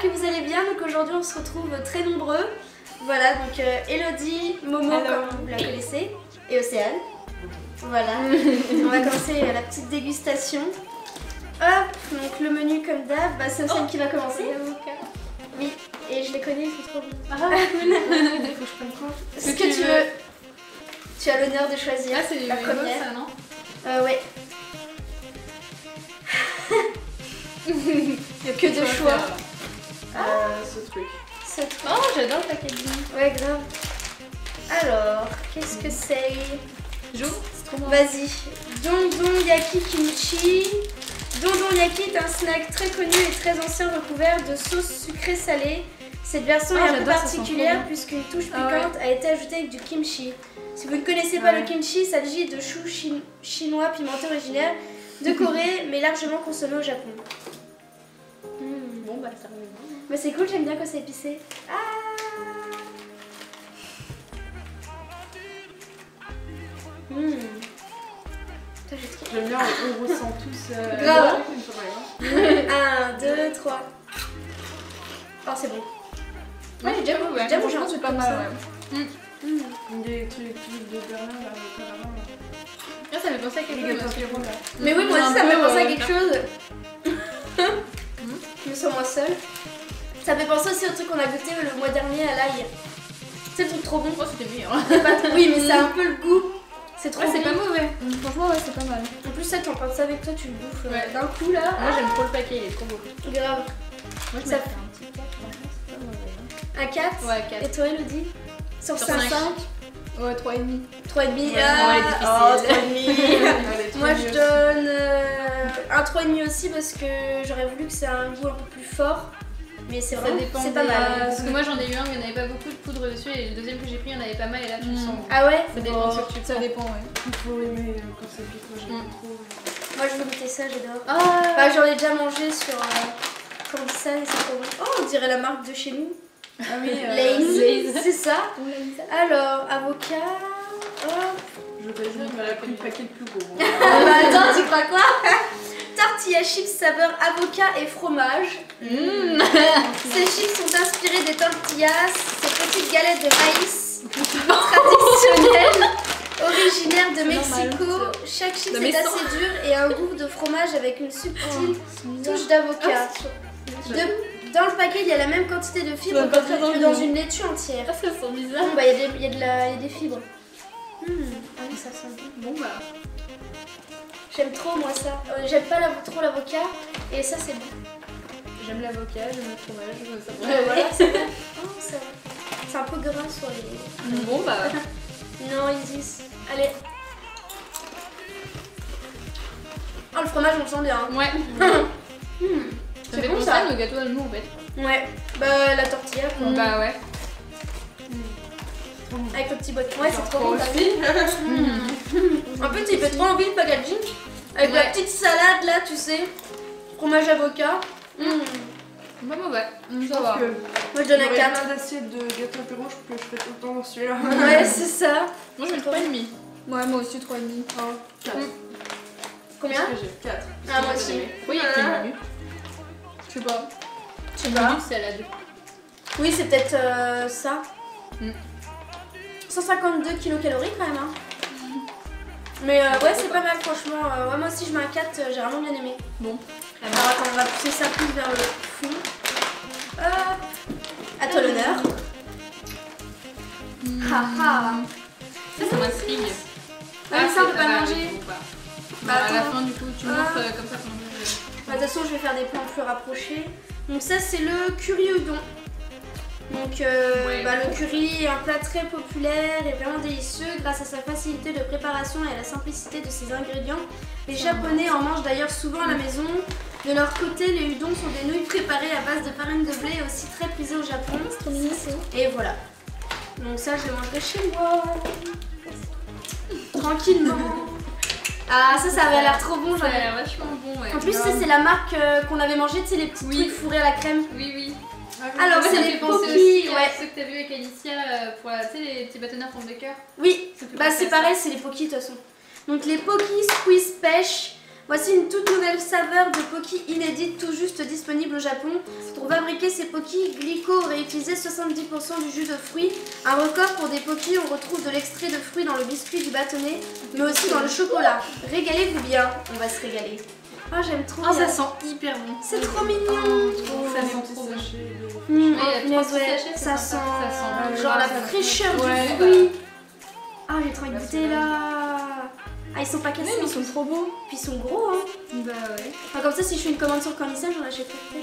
que vous allez bien. Donc aujourd'hui on se retrouve très nombreux. Voilà, donc Elodie, Momo comme vous la connaissez, et Océane. Voilà, on va commencer la petite dégustation. Hop, donc le menu comme d'hab, bah, c'est Océane qui va commencer. Oui, et je les connais, ils sont trop bons. Ah, cool. Il faut que je prenne compte. Est-ce que tu veux... Tu as l'honneur de choisir la première. Ça, non ouais. Il n'y a que deux choix. Ce truc. Oh, j'adore le packaging. Ouais, grave. Alors, qu'est-ce que c'est? C'est trop bon. Vas-y. Dondon Yaki Kimchi. Dondon Yaki est un snack très connu et très ancien recouvert de sauce sucrée salée. Cette version est un peu particulière puisqu'une touche piquante a été ajoutée avec du kimchi. Si vous ne connaissez pas le kimchi, il s'agit de choux chinois pimentés originaires de Corée mais largement consommés au Japon. Bon bah ça revient bien. Mais c'est cool, j'aime bien quand c'est épicé. J'aime bien, on ressent tous. Grave. 1, 2, 3. Oh, c'est bon. Ouais, j'ai déjà mangé un truc pas comme mal. ça. Des trucs de Berlin là, Ça fait penser à quelque chose. Mais oui, moi aussi ça me fait penser à quelque chose. Je me sens moins seule. Ça me fait penser aussi au truc qu'on a goûté le mois dernier à l'ail. C'est le truc trop bon. Oh, c'était meilleur. Oui, mais ça a un peu le goût. C'est trop bon. C'est pas mauvais. Franchement, ouais, c'est pas mal. En plus, ça, t'en penses avec toi, tu le bouffes d'un coup là. Moi, j'aime trop le paquet, il est trop beau. Grave. Moi, je ça mettrais un petit 4. C'est pas mauvais. Un 4 Ouais, 4. Et toi, Elodie? Sur 5. Ouais, 3,5. 3,5. Ah, 3,5. Moi, je donne un 3,5 aussi parce que j'aurais voulu que ça ait un goût un peu plus fort. Mais c'est vrai, c'est pas mal. Parce que moi j'en ai eu un, mais il n'y en avait pas beaucoup de poudre dessus, et le deuxième que j'ai pris, il y en avait pas mal, et là tu le sens. Ah ouais? Ça dépend de ce que tu Ça dépend, ouais. Il faut aimer quand c'est pique, moi j'aime trop. Moi je veux goûter ça, j'adore. Bah, j'en ai déjà mangé sur comme ça, et c'est trop bon. Oh, on dirait la marque de chez nous. Ah oui, Lay's, c'est ça. Alors, avocat. Hop. Je vais la pris le paquet le plus gros. Bah attends, tu crois quoi? Tortilla chips saveur avocat et fromage. Ces chips sont inspirées des tortillas, ces petites galettes de maïs traditionnelles, originaires de Mexico. Chaque chip est assez dur et a un goût de fromage avec une subtile touche d'avocat. Dans le paquet, il y a la même quantité de fibres que dans une laitue entière. Ça sent bizarre. Bah, il y a des fibres. Ah oui, ça sent bon. Bon bah. J'aime trop moi ça. J'aime pas trop l'avocat et ça c'est bon. J'aime l'avocat, j'aime le fromage, ça Voilà, c'est bon. Oh, c'est un peu gras sur les... Bon bah. Non, Isis. Allez. Oh, le fromage on le sent bien. Ouais. Ça fait penser à nos gâteaux à nous en fait. Ouais. Bah la tortilla quoi. Bah ouais. Avec le petit boîtier. Ouais, c'est trop bon. En fait, il fait trop envie le packaging. Avec la petite salade là, tu sais. Fromage avocat. Pas mauvais. Ça va. Moi je donne un 4. plein d'assiettes de gâteaux apéro, je peux faire tout le temps dans celui-là. Ouais, c'est ça. Moi je mets 3,5. Ouais, moi aussi 3,5. 4. Combien? 4. Ah, moi aussi. Oui, il y a quel menu? Je sais pas. Je sais pas. Salade. Oui, c'est peut-être ça. 152 kcal quand même. Hein. Mais ouais, c'est pas mal franchement. Ouais, moi aussi je mets un 4, j'ai vraiment bien aimé. Bon. Alors attends, on va pousser ça plus vers le fond. Hop. À toi l'honneur. Haha. Ça m'intrigue. Ah, mais ça on peut pas le manger. Bah, à la fin du coup, tu montres comme ça. Bah, de toute façon, je vais faire des plans plus rapprochés. Donc ça, c'est le curry udon. Donc le curry est un plat très populaire et vraiment délicieux grâce à sa facilité de préparation et à la simplicité de ses ingrédients. Les Japonais en mangent d'ailleurs souvent à la maison. De leur côté, les udon sont des nouilles préparées à base de farine de blé et aussi très prisées au Japon. Et voilà. Donc ça, je le mangerai chez moi. Tranquillement. Ah, ça avait l'air trop bon. Ça a l'air vachement bon, ouais. En plus, c'est la marque qu'on avait mangé, tu sais, les petits trucs fourrés à la crème. Oui. Alors, c'est les Pocky, ouais. Ceux que t'as vu avec Alicia pour tu sais, les petits bâtonnets en forme de cœur. Oui, bah c'est pareil, c'est les Pocky de toute façon. Donc, les Pocky Squeeze Pêche Voici une toute nouvelle saveur de Pocky inédite tout juste disponible au Japon. Pour fabriquer ces Pocky, Glico aurait utilisé 70% du jus de fruits. Un record pour des Pocky, on retrouve de l'extrait de fruits dans le biscuit du bâtonnet, mais aussi dans le chocolat. Régalez-vous bien, on va se régaler. Oh j'aime trop. Oh ça sent hyper bon. C'est trop mignon. Ça sent trop bon. Ça sent sent genre la fraîcheur ouais, du fruit. Ah j'ai trop envie de goûter là. Ah ils sont pas cassés, Ils sont trop beaux. puis ils sont gros hein. Bah ouais. Enfin, comme ça si je fais une commande sur Cornicel j'en achète plus.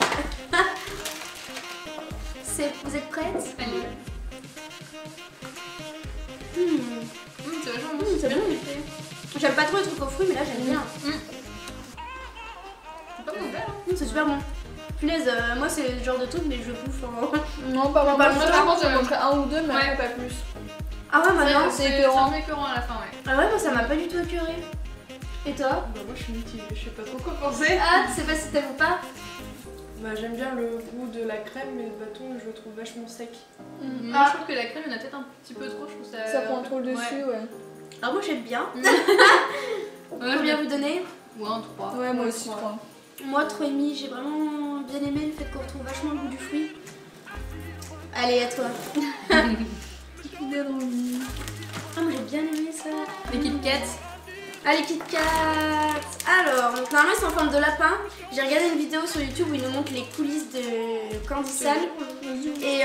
Vous êtes prêtes? Allez. C'est vachement bon. C'est bon. J'aime pas trop les trucs aux fruits mais là j'aime bien. C'est pas mauvais hein. C'est super bon. Punaise, moi c'est le genre de truc mais je bouffe en... Non, pas Pas vraiment. longtemps. Je pense que j'en mangerai un ou deux, mais Ouais. après pas plus. Ah ouais maintenant c'est écœurant. C'est écœurant à la fin, ouais. Ah ouais moi ça m'a pas du tout écœuré. Et toi? Bah, moi je suis mitigée, je sais pas trop quoi penser. Ah tu sais pas si t'aimes ou pas? Bah, j'aime bien le goût de la crème, mais le bâton je le trouve vachement sec. Moi je trouve que la crème il y en a peut-être un petit peu trop, je trouve ça. Ça prend trop le dessus, ouais. Ah moi j'aime bien. Ouais, Combien vous donnez? Ouais, un 3. Ouais, moi aussi, 3. Moi 3,5, j'ai vraiment bien aimé le fait qu'on retrouve vachement le goût du fruit. Allez à toi. Bien envie. Ah moi j'ai bien aimé ça. Les Kit Kat. Allez Kit Kat. Alors, donc normalement ils sont en forme de lapin. J'ai regardé une vidéo sur YouTube où ils nous montrent les coulisses de Candy Sal. Et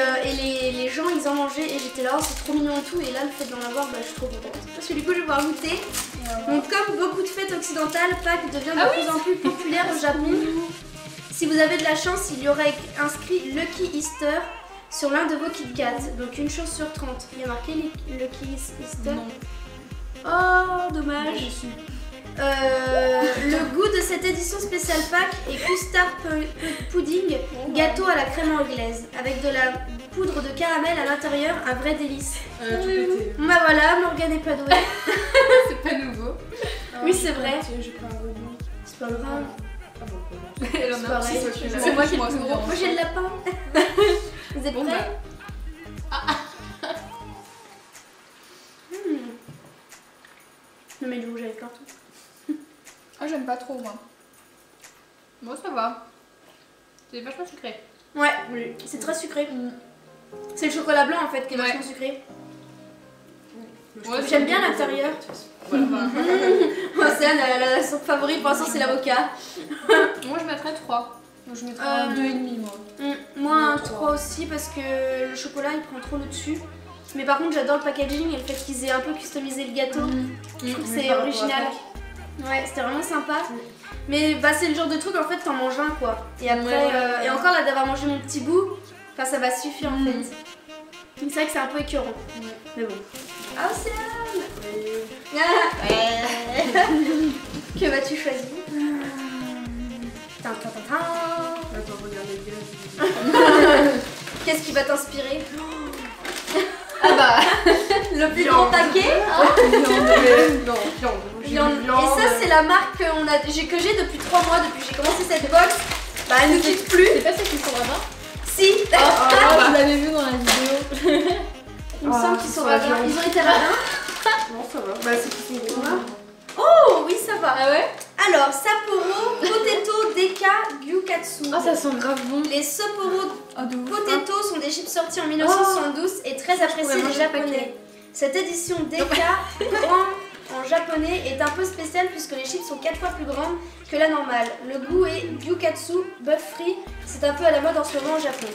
les gens ils en mangeaient et j'étais là, oh, c'est trop mignon et tout. Et là le fait d'en avoir, bah, je suis trop contente. Parce que du coup je vais pouvoir goûter. Donc comme beaucoup de fêtes occidentales, Pâques devient de plus en plus populaire au Japon. Si vous avez de la chance, il y aura inscrit Lucky Easter sur l'un de vos Kit Kat. Donc une chose sur 30. Il y a marqué Lucky Easter. Non. Oh dommage. Le goût de cette édition spéciale Pâques est custard pudding, gâteau à la crème anglaise, avec de la poudre de caramel à l'intérieur, un vrai délice. Tout pété. Bah voilà, Morgane est pas douée. C'est pas nouveau. Oui, c'est vrai. J'ai pris un rebond. C'est pas grave. Ah bon, Elle en C'est a pas un vrai. petit, C'est moi qui ai le ça plus me gros. dérange Moi j'ai le lapin. Vous êtes Bon, prêts? Non mais du rouge avec partout. Ah, j'aime pas trop, moi. Bon, ça va. C'est vachement sucré. Ouais, c'est très sucré. C'est le chocolat blanc en fait qui est Ouais. vachement sucré. Ouais, J'aime bien l'intérieur. Voilà, voilà. Océane, son favori pour l'instant c'est l'avocat. Moi je mettrais 3. Donc, je mettrais un 2,5, moi. Moi un 3 aussi parce que le chocolat il prend trop le dessus. Mais par contre j'adore le packaging et le fait qu'ils aient un peu customisé le gâteau. Je trouve que c'est par rapport à original. Pâques. Ouais, c'était vraiment sympa. Mais bah, c'est le genre de truc en fait t'en manges un quoi. Et après, et encore là d'avoir mangé mon petit bout, enfin ça va suffire en fait. Donc c'est vrai que c'est un peu écœurant. Mais bon. Ah Océane. Que vas-tu choisir? Attends, regarde les gars. Qu'est-ce qui va t'inspirer? Ah bah Le plus grand paquet Non, Et ça c'est la marque que j'ai depuis 3 mois, depuis que j'ai commencé cette box. Bah elle ne quitte plus. c'est pas ça qu'ils sont radins. Si. Ah, je l'avais vu dans la vidéo. Il me semble qu'ils sont radins. Ils ont été radins. Non, ça va. Bah, c'est qu'ils sont gros. Oh oui ça va. Ah ouais? Alors Sapporo Potato Deka Gyukatsu. Ah ça sent grave bon. Les Sapporo Ah, de ouf. Potato sont des chips sortis en 1972 et très appréciés des japonais. Cette édition Deka en japonais est un peu spéciale puisque les chips sont 4 fois plus grandes que la normale. Le goût est Gyukatsu, bœuf frit. C'est un peu à la mode en ce moment au Japon.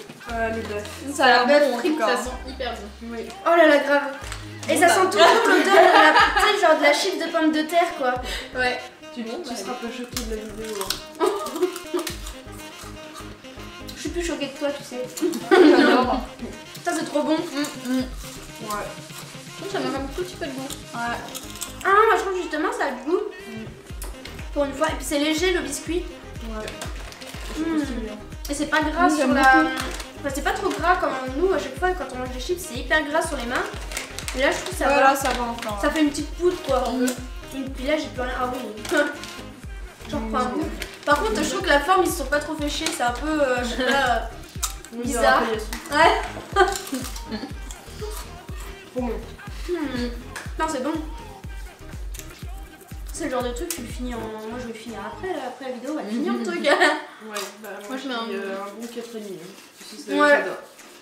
Les bœufs. Ça a l'air bœuf bon en frit, tout cas. ça Ça sent hyper bon. Oui. Oh là là grave. Et ça sent toujours l'odeur de la, tu sais, genre de la chip de pomme de terre quoi. Ouais. Tu seras pas choquée de la vidéo. Je suis plus choquée que toi tu sais. J'adore. Ça c'est trop bon. Ouais. Je trouve que ça manque un tout petit peu de goût. Ah moi je trouve justement ça a du goût. Pour une fois. Et puis c'est léger le biscuit. Ouais. Et c'est pas gras sur la... Enfin c'est pas trop gras comme nous à chaque fois quand on mange des chips c'est hyper gras sur les mains. Mais là je trouve que ça va. Voilà, ça va encore. Ça fait une petite poudre quoi. Et puis là j'ai plus rien. Ah oui. J'en reprends un goût. Par contre je trouve que la forme ils se sont pas trop fait chier. C'est un peu je sais pas, bizarre. Ouais. Trop bon. Non c'est bon. c'est le genre de truc, tu le finis en. Moi je vais le finir après la vidéo, on va le finir le truc. Ouais, bah Moi, je mets un bon 4,5. Ouais.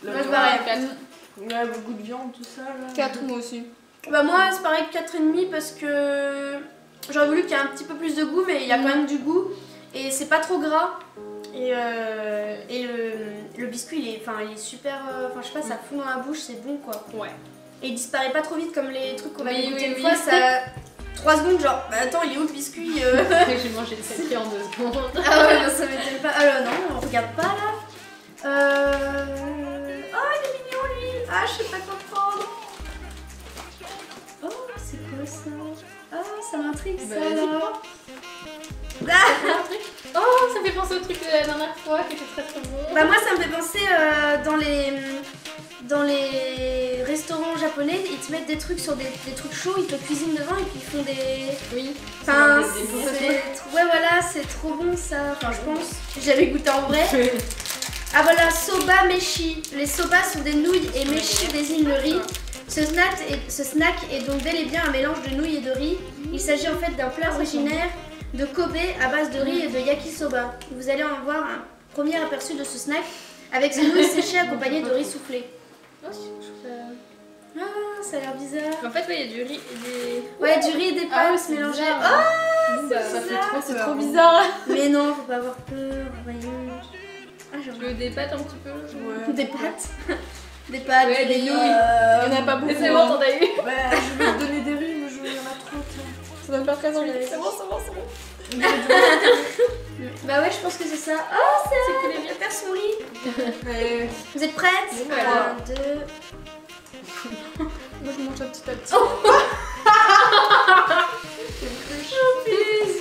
La Ouais, c'est viande. pareil. 4. Ouais, beaucoup de viande, tout ça. Là. 4 moi aussi. Bah moi c'est pareil que 4,5 parce que j'aurais voulu qu'il y ait un petit peu plus de goût, mais il y a quand même du goût et c'est pas trop gras. Et le biscuit il est super. Enfin je sais pas, ça fond dans la bouche, c'est bon quoi. Ouais. Et il disparaît pas trop vite comme les trucs qu'on a Oui, goûté oui, une oui. fois, ça. 3 secondes, genre, bah attends, il est où le biscuit J'ai mangé le papier en 2 secondes. Ah ouais, non, ça m'étonne pas. Ah non, on regarde pas là. Oh, il est mignon lui. Ah, je sais pas quoi prendre. Oh, c'est quoi ça? Ah, ça m'intrigue ça. Bah, vas-y, là. Oh, ça fait penser au truc de la dernière fois qui était très très bon. Bah moi, ça me fait penser dans les restaurants japonais, ils te mettent des trucs sur des trucs chauds, ils te cuisinent devant et puis ils font des... Oui. Enfin, Ça donne des ouais voilà, c'est trop bon ça. Enfin, je pense. J'avais goûté en vrai. Ah voilà, soba meshi. Les soba sont des nouilles et meshi désigne le riz. Ce snack est donc bel et bien un mélange de nouilles et de riz. Il s'agit en fait d'un plat originaire de Kobe à base de riz et de yakisoba. Vous allez en voir un premier aperçu de ce snack avec ces nouilles séchées accompagnées de riz soufflé. Oh, je trouve ça... Ah, ça a l'air bizarre. En fait, ouais, il y a du riz et des... Ouais, du riz et des pâtes mélangées. bizarre. Oh, Ça c'est fait bizarre. trop, c'est trop bizarre. Mais non, faut pas avoir peur, voyons. Ah, Tu veux des pâtes un petit peu? Ouais. des pâtes. Des pâtes, Ouais, des nouilles. nouilles. Il y en a pas beaucoup. Mais c'est bon, t'en as eu. Ouais, je vais te donner des riz, mais il y en a trop. Tiens. Ça donne pas très envie. C'est C'est bon, c'est bon, c'est bon. Bah ouais, je pense que c'est ça. Oh, c'est cool, il perd son riz. Ouais. Vous êtes prêtes? Oui, voilà. 1, 2. Moi, je mange ça petit à petit.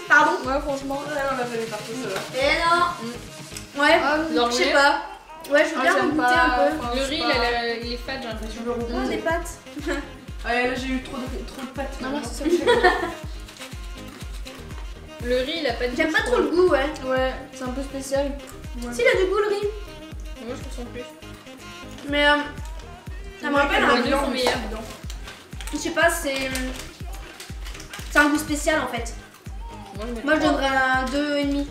Pardon? Ouais, franchement. Ouais, on l'a fait partout, ça va. Eh non. Ouais, genre, je sais pas. Ouais, je veux bien j'aime goûter pas. un peu. Le riz, il est fat, j'ai l'impression. Oh, des pâtes. Ouais, là j'ai eu trop de pâtes. Non, moi, c'est ça. Le riz, il a pas de goût. J'aime pas trop le goût, ouais. Ouais, c'est un peu spécial. Si, il a du goût le riz. Moi, je trouve son plus. Mais ça me rappelle un Les deux sont meilleurs. Je sais pas, c'est un goût spécial en fait. Moi je donnerais un 2,5.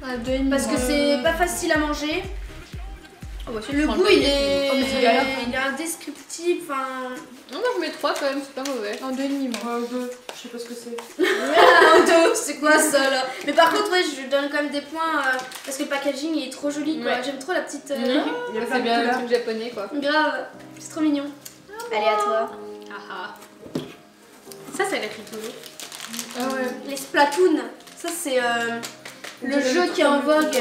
Un 2,5. Parce que c'est pas facile à manger. Oh, bah, si, Le tu prends goût paquet, il est, Oh, mais c'est galère. il est indescriptible. Enfin. Non, moi, je mets 3 quand même, c'est pas mauvais. Un 2,5, moi. Ouais, 2. Je sais pas ce que c'est. Un 2, c'est quoi ça là? Mais par contre, ouais, je donne quand même des points parce que le packaging il est trop joli quoi. Ouais. J'aime trop la petite. Il y a plein C'est de bien le couleurs. truc japonais, quoi. Grave, c'est trop mignon. Allez, à toi. Ah ah. Ça, ça a l'air rigolo. Ah ouais. Les Splatoon, ça c'est le jeu qui est en vogue.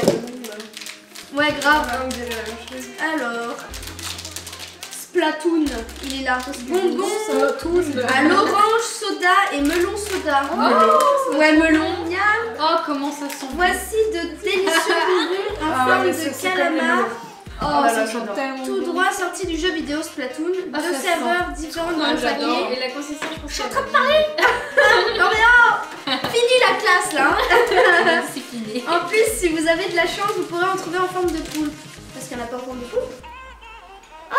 Ouais, grave. Ah, on dirait la même chose. Alors, Splatoon, il est là. Bonbon Splatoon. à l'orange soda et melon soda. Ouais, melon. Miam. Oh, comment ça sent. Voici de délicieux bonbons en Ah, forme mais de c'est comme les calamar. melons. Oh, là ça là, sent j'adore. tellement Tout bon. droit sorti du jeu vidéo Splatoon. Ah, Deux ça saveurs différentes dans Ah, le j'adore. panier. Et la consistance, je pense. Je suis en train de parler. Non mais non. Fini la classe là. C'est fini. En plus, si vous avez de la chance, vous pourrez en trouver en forme de poule. Parce qu'il n'y en a pas en forme de poule.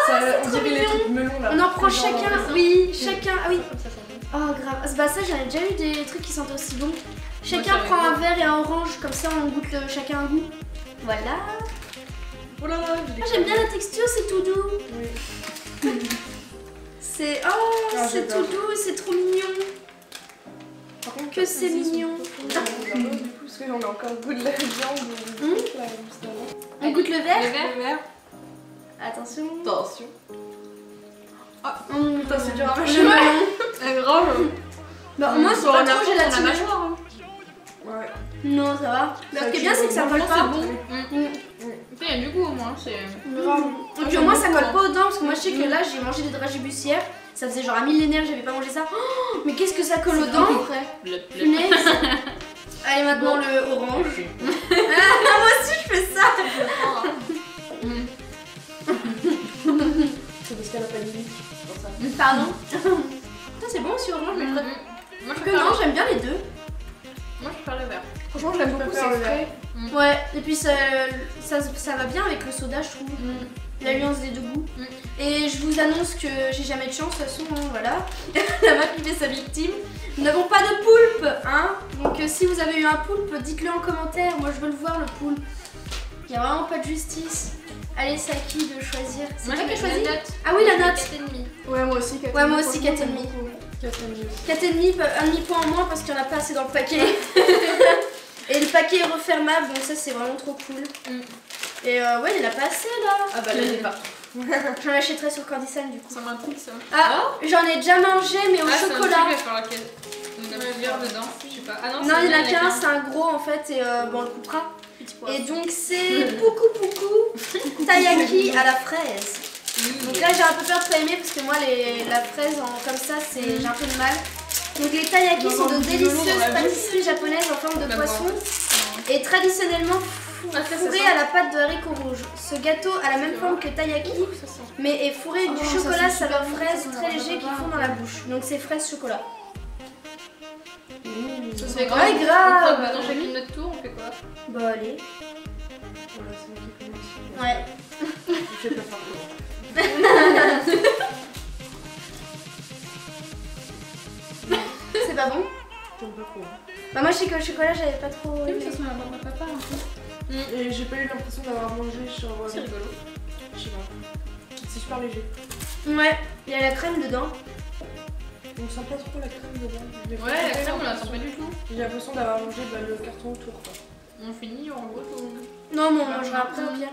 Ça, c'est on trop dirait les mignon. trucs melons là. On en prend Les gens, chacun. ouais. Oui, chacun. Ah oui. Comme ça sent bon. Oh grave. Bah ça, j'en ai déjà eu des trucs qui sentaient aussi bon. Chacun c'est prend un rigolo. verre et un orange, comme ça on goûte chacun un goût. Voilà. Oh là là, Ah, j'aime bien la texture, c'est tout doux. Oui. C'est Ah, c'est j'adore. tout doux, c'est trop mignon. Par contre, Que c'est mignon. parce que on a encore le goût de la viande. Hum. Là, juste avant. On goûte le verre. Le verre. Attention. Attention. Putain, c'est dur à le mâcher. melon. Grave. Bah au moins c'est pas trop gélatineux. mâchoire. Hein. Ouais. Non, ça va. Mais ce qui est bien, c'est que ça colle C'est pas. bon. Mm. Il y a du goût au moins. C'est. Grave. Et puis au moins ça colle pas aux dents parce que moi je sais que là j'ai mangé des dragibus hier. Ça faisait genre un millénaire que j'avais pas mangé ça. Oh, mais qu'est-ce que ça colle aux dents? Punaise. Allez maintenant le orange. Ah, moi aussi je fais ça. C'est parce qu'elle a pas de limite. C'est pour ça. Pardon. Putain c'est bon aussi orange mais Moi, je que préfère non j'aime bien les deux. Moi, je préfère le verre. Franchement, j'aime beaucoup, préfère c'est le frais. Ouais, et puis ça va bien avec le soda, je trouve. L'alliance des deux goûts. Et je vous annonce que j'ai jamais de chance, de toute façon, hein, voilà. La meuf qui fait sa victime. Nous n'avons pas de poulpe, hein. Donc si vous avez eu un poulpe, dites-le en commentaire. Moi je veux le voir, le poulpe. Il n'y a vraiment pas de justice. Allez, c'est à qui de choisir? C'est toi qui as choisi? Ah oui, la note. 4,5. Ouais, moi aussi 4,5. Ouais, moi aussi 4,5. 4,5. 4,5, un demi-point en moins parce qu'il n'y en a pas assez dans le paquet. Et le paquet est refermable, donc ça c'est vraiment trop cool. Et ouais, il n'y en a pas assez là. Ah bah là, il est partout. J'en achèterai sur Candysan du coup. Ça m'intrigue ça. Ah, j'en ai déjà mangé mais au C'est un chocolat. truc sur laquelle il y en a plusieurs dedans, je sais pas. Ah Non, il y en a qu'un, c'est un gros en fait et bon, on le coupera. Et donc c'est Poukou Taiyaki à la fraise. Donc là j'ai un peu peur de pas aimer parce que moi la fraise comme ça j'ai un peu de mal. Donc les taiyaki sont de délicieuses pâtisseries japonaises en forme de poisson et traditionnellement fourrés à la pâte de haricots rouges. Ce gâteau a la même forme que taiyaki mais est fourré du chocolat saveur fraise très léger qui fond dans la bouche. Donc c'est fraise chocolat. Ça se fait Ouais, grave. Dans chacune notre tour, on fait quoi? Bah allez. Voilà, c'est moi qui commence. Ouais. Je vais pas faire comment. C'est pas bon? J'aime pas trop. Bah moi je sais que le chocolat j'avais pas trop Oui, aimé. ça sent la barbe à papa un peu. Et j'ai pas eu l'impression d'avoir mangé sur. C'est rigolo. Je sais pas. C'est super léger. Ouais, il y a la crème dedans. On sent pas trop la crème dedans. Ouais, la crème on la sent pas du tout. J'ai l'impression d'avoir mangé le carton autour quoi. On finit en gros tout. Non mais on mangera après au pire.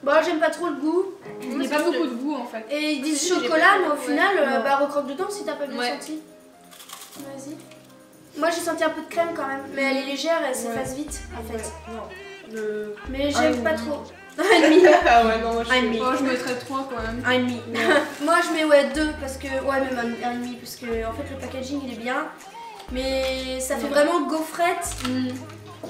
Bon j'aime pas trop le goût. Il n'y a pas beaucoup de goût en fait. Et ils disent Si, j'ai chocolat pas- mais au final Ouais. bah recroque dedans si t'as pas bien Ouais. senti. Vas-y. Moi j'ai senti un peu de crème quand même. Mais elle est légère et elle s'efface vite en fait. Ouais, non. Mais Ah, j'aime oui. pas trop. Un demi. Ah ouais, non, moi je Un suis. demi. Oh, je mettrais 3 quand même. Un demi. Moi je mets ouais 2 parce que ouais même un demi parce que en fait le packaging il est bien. Mais ça fait vraiment gaufrette.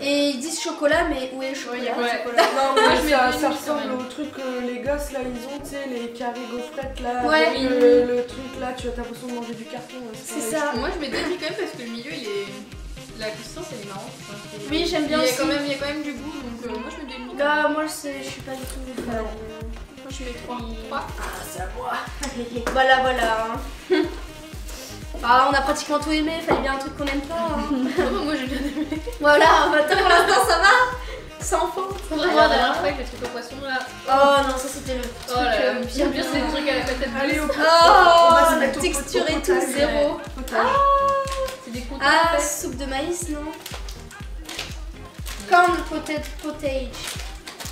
Et ils disent chocolat mais où est le chocolat? Ouais. Chocolat. Non, Moi, mais je mets ça deux demi, quand ressemble même. au truc que les gosses là ils ont, tu sais, les carrés gaufrettes là. Ouais. Avec le truc là, tu as l'impression de manger du carton. C'est ça. Moi je mets 2 demi quand même parce que le milieu il est. La consistance elle est marrante. Enfin, c'est- Oui, j'aime bien il y a aussi. il y a quand même du goût donc moi je mets 2 demi. Là, moi je suis pas du tout fan. Moi je mets 3. Ah, c'est à moi. Voilà, voilà. Ah, on a pratiquement tout aimé, fallait bien un truc qu'on aime pas. hein. Moi j'ai bien aimé. Voilà, bah, pour l'instant ça va. Sans faute. Faudrait voir la dernière fois avec le truc au poisson là. Oh non, ça c'était le Oh truc là là, bien bien c'est des trucs à la patate Allez, douce. au Oh, va se la mettre au texture et potage, tout, zéro. C'est des croûtons Ah, en fait. soupe de maïs, non? Corn potage. En fait,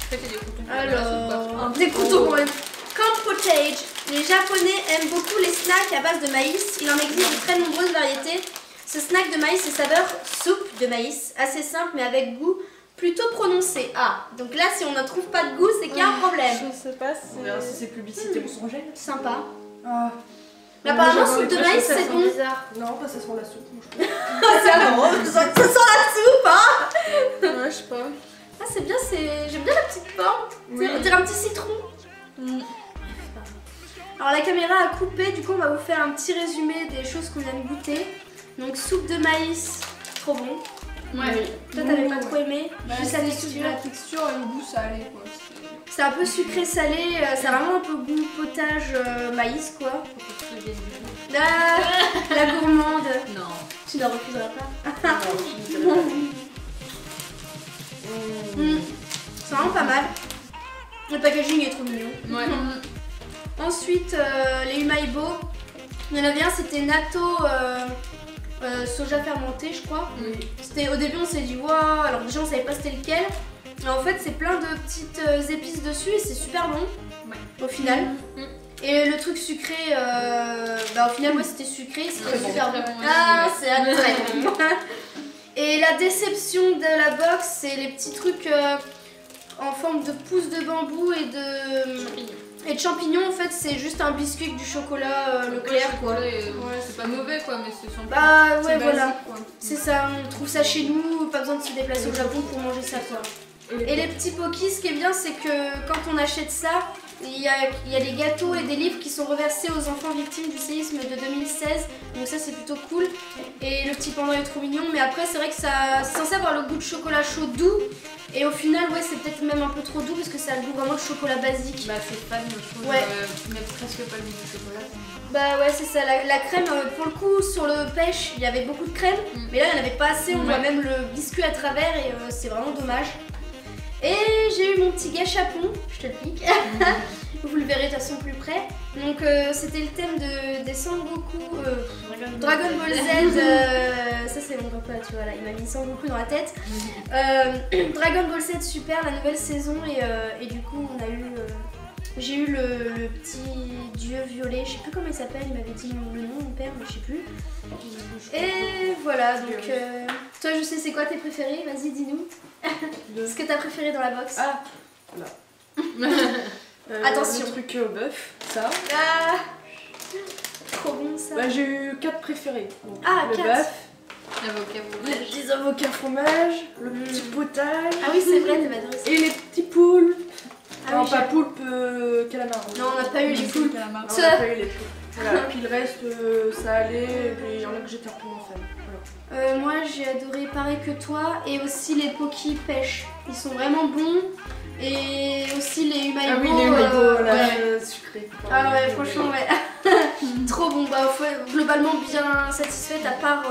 c'est des croûtons. Alors, des couteaux quand même. Corn potage. Les Japonais aiment beaucoup les snacks à base de maïs. Il en existe de très nombreuses variétés. Ce snack de maïs est saveur soupe de maïs, assez simple mais avec goût plutôt prononcé. Ah, donc là si on ne trouve pas de goût, c'est qu'il y a un problème. Je sais pas si. On verra si c'est publicité mensongère. Sympa. Ah. Mais apparemment, Moi, soupe de j'adore les maïs, poches, c'est ça bon. sent Bizarre. Non, bah ça sent la soupe. Moi, je trouve. Ça sent la soupe, hein? Ouais, je sais pas. Ah, c'est bien, j'aime bien la petite pente. Oui. On dirait un petit citron. Alors la caméra a coupé, du coup on va vous faire un petit résumé des choses qu'on aime goûter. Donc soupe de maïs, trop bon. Ouais. Toi t'avais pas trop aimé, juste la La texture. texture et le goût salé quoi. C'est un peu sucré salé, c'est vraiment un peu goût potage maïs quoi. Ah, la gourmande. Non. Tu ne refuseras pas. C'est vraiment pas mal. Le packaging est trop mignon. Ouais. Ensuite, les Umaibo. Il y en avait un, c'était natto soja fermenté, je crois. C'était, au début, on s'est dit, waouh, alors déjà, on savait pas c'était lequel. Et en fait, c'est plein de petites épices dessus et c'est super bon au final. Et le truc sucré, bah au final, moi c'était sucré, c'était Très super bon, bon. très bon, Ah, ouais. c'est très bon. Et la déception de la box, c'est les petits trucs en forme de pousses de bambou et de champignons. En fait, c'est juste un biscuit avec du chocolat Leclerc quoi. Ouais, c'est pas mauvais quoi, mais c'est sans plus. Bah ouais, C'est voilà. basique, quoi. C'est ça, on trouve ça chez nous, pas besoin de se déplacer au Japon pour manger ça quoi. Et les petits pokis, ce qui est bien, c'est que quand on achète ça, il y a des gâteaux et des livres qui sont reversés aux enfants victimes du séisme de 2016. Donc ça, c'est plutôt cool. Et le petit pendant est trop mignon. Mais après, c'est vrai que ça, c'est censé avoir le goût de chocolat chaud doux. Et au final, ouais, c'est peut-être même un peu trop doux parce que ça a le goût vraiment de chocolat basique. Bah c'est pas de chose, Ouais. même presque pas le goût du chocolat. Bah ouais, c'est ça. La crème, pour le coup, sur le pêche, il y avait beaucoup de crème. Mais là, il n'y en avait pas assez. On voit même le biscuit à travers et c'est vraiment dommage. Et j'ai eu mon petit gâchapon, je te le pique. Vous le verrez de toute façon plus près. Donc c'était le thème des Sangoku, Dragon Ball Z. Ça c'est mon papa, tu vois là, il m'a mis Sangoku dans la tête. Dragon Ball Z Super, la nouvelle saison et du coup on a eu, j'ai eu le petit dieu violet, je sais plus comment il s'appelle, il m'avait dit le nom mon père mais je sais plus. Et voilà donc toi je sais c'est quoi tes préférés, vas-y dis-nous. Ce que t'as préféré dans la box. Ah là. Attention. Le truc au bœuf, ça. Ah, trop bon ça. Bah, j'ai eu 4 préférés. Donc, Ah, le 4. bœuf, Avocat les fromage. petits avocats fromage, le petit potage Ah oui c'est vrai, t'avais adoré ça. et les petits poules. Ah non, oui, pas j'ai- poulpe, calamar. Non on n'a pas eu les poules. Non, on Ça- n'a pas eu les poules. Voilà. Puis le reste, ça allait. Et puis il y en a que j'étais un peu moins fan. Voilà. Moi j'ai adoré pareil que toi et aussi les Poki pêche. Ils sont vraiment bons. Et aussi les Umaibo. Ah oui, les Umaibo, là, ouais. sucrés. Ah ouais, franchement, ouais. Trop bon. Bah, globalement bien satisfaite à part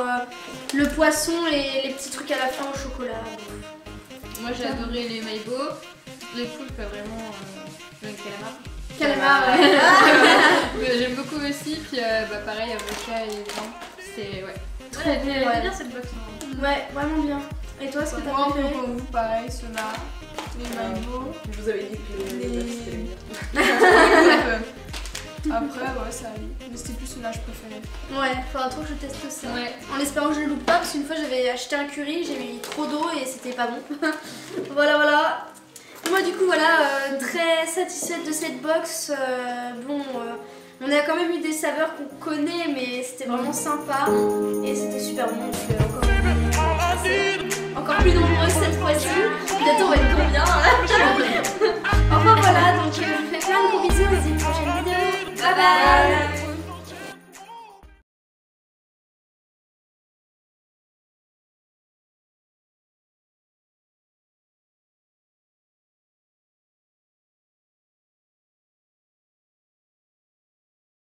le poisson et les petits trucs à la fin au chocolat. Moi j'ai adoré les Maïbo, les poulpes vraiment le calamar. Calamar, ouais. J'aime beaucoup aussi, puis bah, pareil avocat et viande. C'est ouais. Trop bon, Elle ouais. est bien cette box. Hein. Ouais, vraiment bien. Et toi, ce que t'as Moi, un peu préféré? comme vous, pareil, ceux-là, les Maïbo. Je vous avais dit que les Les- bœufs, c'était bien. Après, ouais, ça allait. Mais c'était plus ceux-là que je préférais. Ouais, faudra trop que je teste ça. Ouais. En espérant que je le loupe pas, parce qu'une fois j'avais acheté un curry, j'ai mis trop d'eau et c'était pas bon. Voilà. Moi du coup voilà, très satisfaite de cette box. On a quand même eu des saveurs qu'on connaît, mais c'était vraiment sympa et c'était super bon. Donc encore plus nombreux cette fois-ci. Bientôt on va être combien hein. Enfin voilà, donc je vous fais plein de gros bisous, on se dit à une prochaine vidéo. Bye bye.